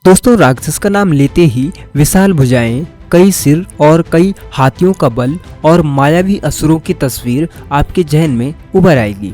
दोस्तों, राक्षस का नाम लेते ही विशाल भुजाएं, कई सिर और कई हाथियों का बल और मायावी असुरों की तस्वीर आपके जहन में उभर आएगी।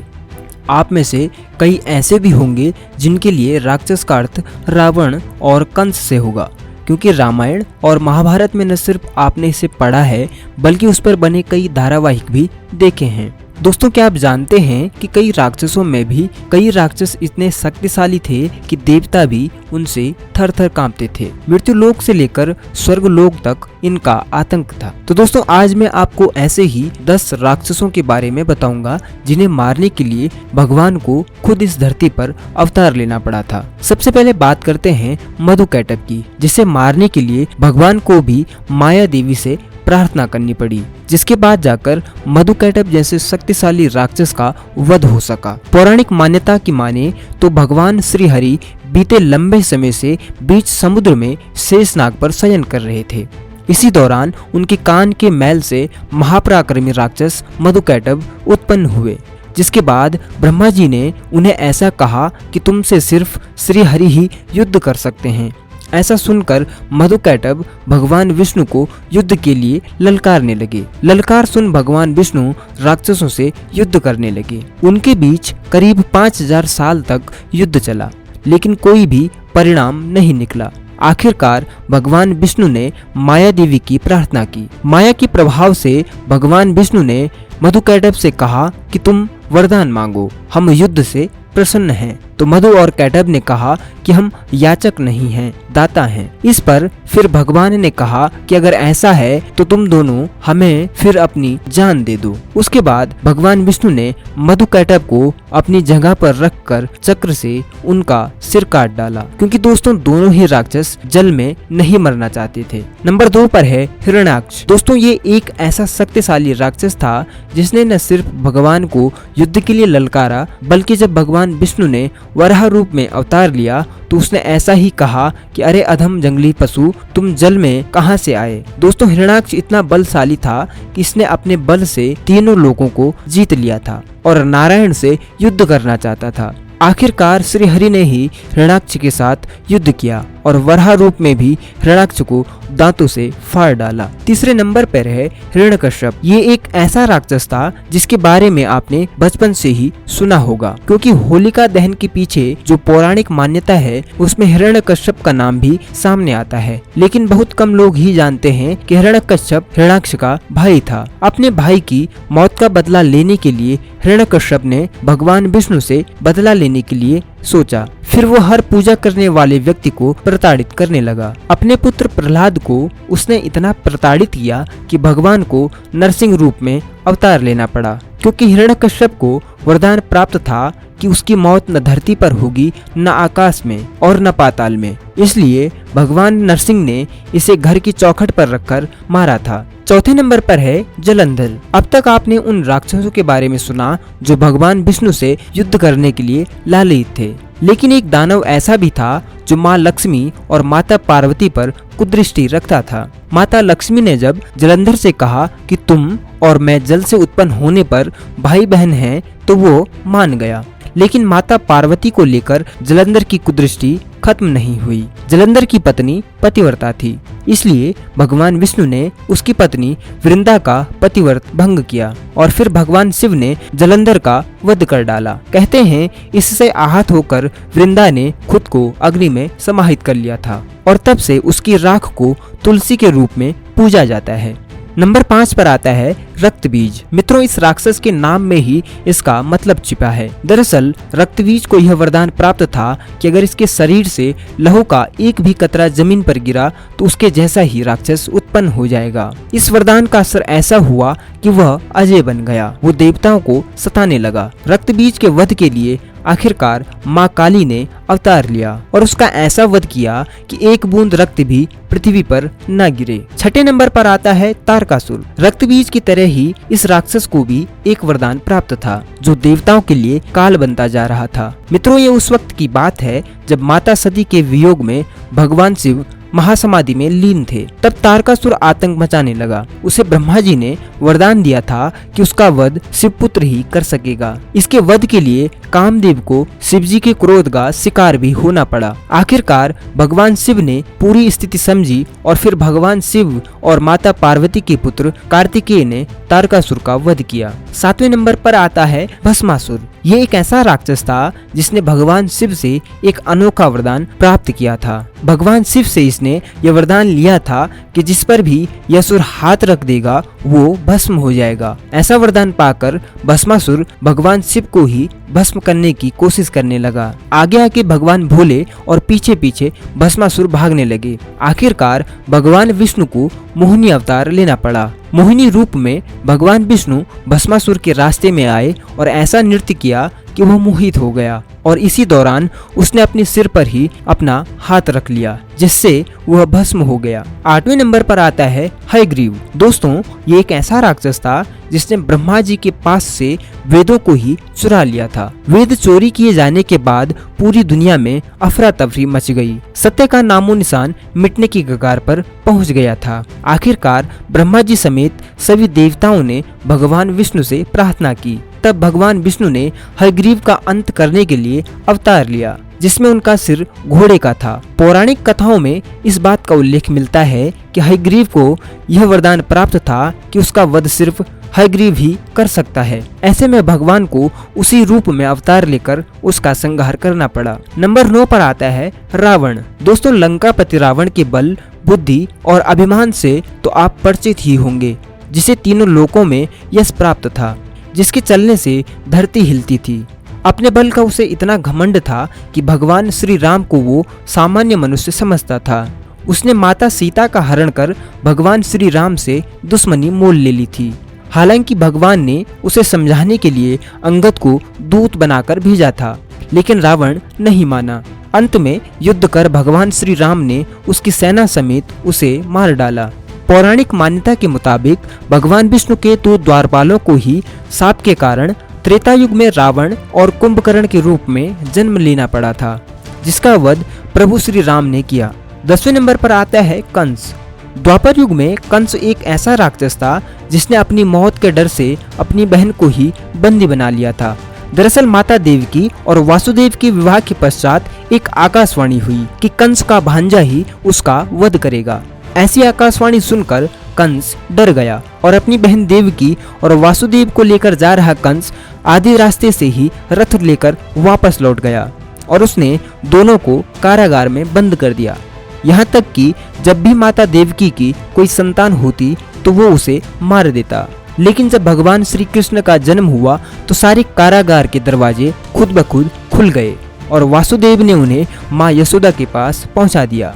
आप में से कई ऐसे भी होंगे जिनके लिए राक्षस का अर्थ रावण और कंस से होगा, क्योंकि रामायण और महाभारत में न सिर्फ आपने इसे पढ़ा है बल्कि उस पर बने कई धारावाहिक भी देखे हैं। दोस्तों, क्या आप जानते हैं कि कई राक्षसों में भी कई राक्षस इतने शक्तिशाली थे कि देवता भी उनसे थर थर कांपते थे। मृत्यु लोक से लेकर स्वर्ग लोक तक इनका आतंक था। तो दोस्तों, आज मैं आपको ऐसे ही 10 राक्षसों के बारे में बताऊंगा जिन्हें मारने के लिए भगवान को खुद इस धरती पर अवतार लेना पड़ा था। सबसे पहले बात करते हैं मधुकैटभ की, जिसे मारने के लिए भगवान को भी माया देवी से प्रार्थना करनी पड़ी, जिसके बाद जाकर मधुकैटभ जैसे शक्तिशाली राक्षस का वध हो सका। पौराणिक मान्यता की माने तो भगवान श्री हरि बीते लंबे समय से बीच समुद्र में शेषनाग पर शयन कर रहे थे। इसी दौरान उनके कान के मैल से महापराक्रमी राक्षस मधुकैटभ उत्पन्न हुए, जिसके बाद ब्रह्मा जी ने उन्हें ऐसा कहा कि तुमसे सिर्फ श्री हरि ही युद्ध कर सकते हैं। ऐसा सुनकर मधुकैटभ भगवान विष्णु को युद्ध के लिए ललकारने लगे। ललकार सुन भगवान विष्णु राक्षसों से युद्ध करने लगे। उनके बीच करीब 5000 साल तक युद्ध चला, लेकिन कोई भी परिणाम नहीं निकला। आखिरकार भगवान विष्णु ने माया देवी की प्रार्थना की। माया के प्रभाव से भगवान विष्णु ने मधुकैटभ से कहा कि तुम वरदान मांगो, हम युद्ध से प्रसन्न हैं। तो मधु और कैटभ ने कहा कि हम याचक नहीं हैं, दाता हैं। इस पर फिर भगवान ने कहा कि अगर ऐसा है तो तुम दोनों हमें फिर अपनी जान दे दो। उसके बाद भगवान विष्णु ने मधुकैटभ को अपनी जगह पर रखकर चक्र से उनका सिर काट डाला, क्योंकि दोस्तों दोनों ही राक्षस जल में नहीं मरना चाहते थे। नंबर 2 पर है हिरण्याक्ष। दोस्तों, ये एक ऐसा शक्तिशाली राक्षस था जिसने न सिर्फ भगवान को युद्ध के लिए ललकारा, बल्कि जब भगवान विष्णु ने वराह रूप में अवतार लिया तो उसने ऐसा ही कहा कि अरे अधम जंगली पशु, तुम जल में कहां से आए। दोस्तों, हिरण्याक्ष इतना बलशाली था कि इसने अपने बल से तीनों लोगों को जीत लिया था और नारायण से युद्ध करना चाहता था। आखिरकार श्री हरि ने ही हिरण्याक्ष के साथ युद्ध किया और वराह रूप में भी हिरण्याक्ष को दांतों से फाड़ डाला। तीसरे नंबर पर है हिरण्यकश्यप। ये एक ऐसा राक्षस था जिसके बारे में आपने बचपन से ही सुना होगा, क्योंकि होलिका दहन के पीछे जो पौराणिक मान्यता है उसमें हिरण्यकश्यप का नाम भी सामने आता है। लेकिन बहुत कम लोग ही जानते हैं कि हिरण्यकश्यप हिरण्याक्ष का भाई था। अपने भाई की मौत का बदला लेने के लिए हिरण्यकश्यप ने भगवान विष्णु से बदला लेने के लिए सोचा। फिर वो हर पूजा करने वाले व्यक्ति को प्रताड़ित करने लगा। अपने पुत्र प्रहलाद को उसने इतना प्रताड़ित किया कि भगवान को नरसिंह रूप में अवतार लेना पड़ा, क्योंकि हिरण्यकश्यप को वरदान प्राप्त था कि उसकी मौत न धरती पर होगी, न आकाश में और न पाताल में। इसलिए भगवान नरसिंह ने इसे घर की चौखट पर रखकर मारा था। चौथे नंबर पर है जलंधर। अब तक आपने उन राक्षसों के बारे में सुना जो भगवान विष्णु से युद्ध करने के लिए लालयित थे, लेकिन एक दानव ऐसा भी था जो माँ लक्ष्मी और माता पार्वती पर कुदृष्टि रखता था। माता लक्ष्मी ने जब जलंधर से कहा कि तुम और मैं जल से उत्पन्न होने पर भाई बहन हैं, तो वो मान गया। लेकिन माता पार्वती को लेकर जलंधर की कुदृष्टि खत्म नहीं हुई। जलंधर की पत्नी पतिव्रता थी, इसलिए भगवान विष्णु ने उसकी पत्नी वृंदा का पतिव्रत भंग किया और फिर भगवान शिव ने जलंधर का वध कर डाला। कहते हैं इससे आहत होकर वृंदा ने खुद को अग्नि में समाहित कर लिया था और तब से उसकी राख को तुलसी के रूप में पूजा जाता है। नंबर 5 पर आता है रक्तबीज। मित्रों, इस राक्षस के नाम में ही इसका मतलब छिपा है। दरअसल रक्तबीज को यह वरदान प्राप्त था कि अगर इसके शरीर से लहू का एक भी कतरा जमीन पर गिरा तो उसके जैसा ही राक्षस उत्पन्न हो जाएगा। इस वरदान का असर ऐसा हुआ कि वह अजय बन गया। वो देवताओं को सताने लगा। रक्तबीज के वध के लिए आखिरकार माँ काली ने अवतार लिया और उसका ऐसा वध किया कि एक बूंद रक्त भी पृथ्वी पर न गिरे। छठे नंबर पर आता है तारकासुर। रक्तबीज की तरह ही इस राक्षस को भी एक वरदान प्राप्त था जो देवताओं के लिए काल बनता जा रहा था। मित्रों, ये उस वक्त की बात है जब माता सती के वियोग में भगवान शिव महासमाधि में लीन थे। तब तारकासुर आतंक मचाने लगा। उसे ब्रह्मा जी ने वरदान दिया था कि उसका वध शिवपुत्र ही कर सकेगा। इसके वध के लिए कामदेव को शिवजी के क्रोध का शिकार भी होना पड़ा। आखिरकार भगवान शिव ने पूरी स्थिति समझी और फिर भगवान शिव और माता पार्वती के पुत्र कार्तिकेय ने तारकासुर का वध किया। 7वें नंबर पर आता है भस्मासुर। ये एक ऐसा राक्षस था जिसने भगवान शिव से एक अनोखा वरदान प्राप्त किया था। भगवान शिव से इसने यह वरदान लिया था कि जिस पर भी यह असुर हाथ रख देगा वो भस्म हो जाएगा। ऐसा वरदान पाकर भस्मासुर भगवान शिव को ही भस्म करने की कोशिश करने लगा। आगे आके भगवान भोले और पीछे पीछे भस्मासुर भागने लगे। आखिरकार भगवान विष्णु को मोहिनी अवतार लेना पड़ा। मोहिनी रूप में भगवान विष्णु भस्मासुर के रास्ते में आए और ऐसा नृत्य किया कि वह मोहित हो गया और इसी दौरान उसने अपने सिर पर ही अपना हाथ रख लिया जिससे वह भस्म हो गया। 8वें नंबर पर आता है हयग्रीव। दोस्तों, ये एक ऐसा राक्षस था जिसने ब्रह्मा जी के पास से वेदों को ही चुरा लिया था। वेद चोरी किए जाने के बाद पूरी दुनिया में अफरा तफरी मच गई। सत्य का नामो निशान मिटने की कगार पर पहुंच गया था। आखिरकार ब्रह्मा जी समेत सभी देवताओं ने भगवान विष्णु से प्रार्थना की। तब भगवान विष्णु ने हयग्रीव का अंत करने के लिए अवतार लिया जिसमें उनका सिर घोड़े का था। पौराणिक कथाओं में इस बात का उल्लेख मिलता है कि हयग्रीव को यह वरदान प्राप्त था कि उसका वध सिर्फ हयग्रीव ही कर सकता है। ऐसे में भगवान को उसी रूप में अवतार लेकर उसका संहार करना पड़ा। नंबर 9 पर आता है रावण। दोस्तों, लंकापति रावण के बल, बुद्धि और अभिमान से तो आप परिचित ही होंगे, जिसे तीनों लोकों में यश प्राप्त था, जिसके चलने से धरती हिलती थी। अपने बल का उसे इतना घमंड था कि भगवान श्री राम को वो सामान्य मनुष्य समझता था। उसने माता सीता का हरण कर भगवान श्री राम से दुश्मनी मोल ले ली थी। हालांकि भगवान ने उसे समझाने के लिए अंगद को दूत बनाकर भेजा था, लेकिन रावण नहीं माना। अंत में युद्ध कर भगवान श्री राम ने उसकी सेना समेत उसे मार डाला। पौराणिक मान्यता के मुताबिक भगवान विष्णु के 2 द्वारपालों को ही शाप के कारण त्रेता युग में रावण और कुंभकर्ण के रूप में जन्म लेना पड़ा था, जिसका वध प्रभु श्री राम ने किया। 10वें नंबर पर आता है कंस। द्वापर युग में कंस एक ऐसा राक्षस था जिसने अपनी मौत के डर से अपनी बहन को ही बंदी बना लिया था। दरअसल माता देवकी और वासुदेव के विवाह के पश्चात एक आकाशवाणी हुई कि कंस का भांजा ही उसका वध करेगा। ऐसी आकाशवाणी सुनकर कंस डर गया और अपनी बहन देवकी और वासुदेव को लेकर जा रहा कंस आधे रास्ते से ही रथ लेकर वापस लौट गया और उसने दोनों को कारागार में बंद कर दिया। यहाँ तक कि जब भी माता देवकी की कोई संतान होती तो वो उसे मार देता। लेकिन जब भगवान श्री कृष्ण का जन्म हुआ तो सारे कारागार के दरवाजे खुद ब खुद खुल गए और वासुदेव ने उन्हें माँ यशोदा के पास पहुँचा दिया,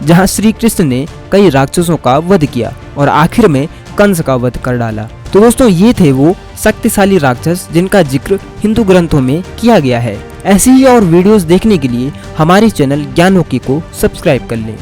जहाँ श्री कृष्ण ने कई राक्षसों का वध किया और आखिर में कंस का वध कर डाला। तो दोस्तों, ये थे वो शक्तिशाली राक्षस जिनका जिक्र हिंदू ग्रंथों में किया गया है। ऐसी ही और वीडियोस देखने के लिए हमारे चैनल ज्ञानोकी को सब्सक्राइब कर लें।